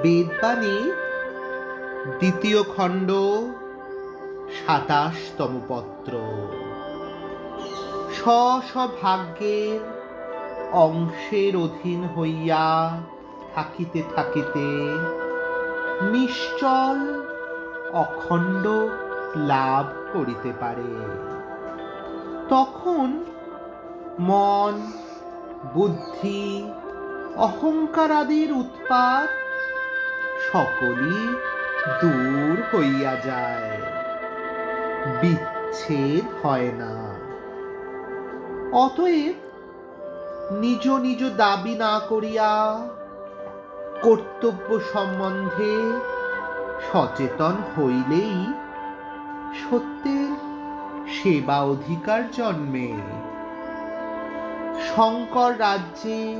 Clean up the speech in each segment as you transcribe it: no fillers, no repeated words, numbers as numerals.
বেদবাণী দ্বিতীয় খণ্ড ২৭তম পত্র। স্ব-স্ব-ভাগ্যের অংশের অধীন হইয়া থাকিতে থাকিতে নিশ্চল অখণ্ড লাভ করিতে পারে। তখন মন, বুদ্ধি, অহংকার আদির উৎপাত সকলই দূর হইয়া যায়, বিচ্ছেদ হয় না। অতএব নিজ নিজ দাবি না করিয়া কর্তব্য সম্বন্ধে সচেতন হইলেই সত্যের সেবা অধিকার জন্মে। শঙ্কর রাজ্যে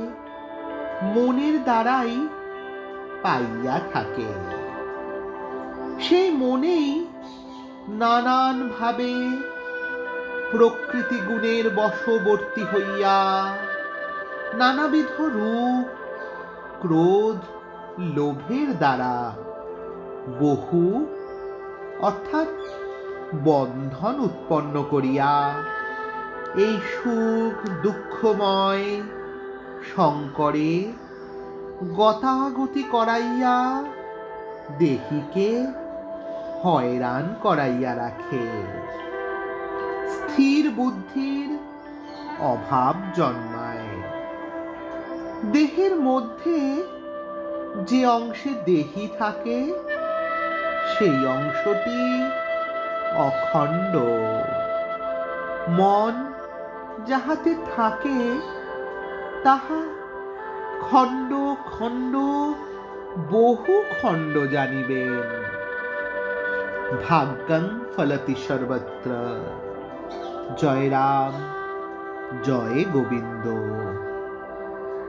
মনের দ্বারাই পাইয়া থাকে। সেই মনেই নানান ভাবে প্রকৃতি গুণের বশবর্তী হইয়া নানাবিধ রূপ, ক্রোধ, লোভের দ্বারা বহু অর্থাৎ বন্ধন উৎপন্ন করিয়া এই সুখ দুঃখময় সংকরে গতাগতি করাইয়া দেহিকে হয়রান করাইয়া রাখে। স্থির বুদ্ধির অভাব জন্মায়। দেহের মধ্যে যে অংশে দেহি থাকে সেই অংশটি অখণ্ড। মন যাহাতে থাকে তাহা খণ্ড খণ্ড বহু খণ্ড জানিবেন। ভাগ্যং ফলতি সর্বত্র। জয় রাম, জয় গোবিন্দ।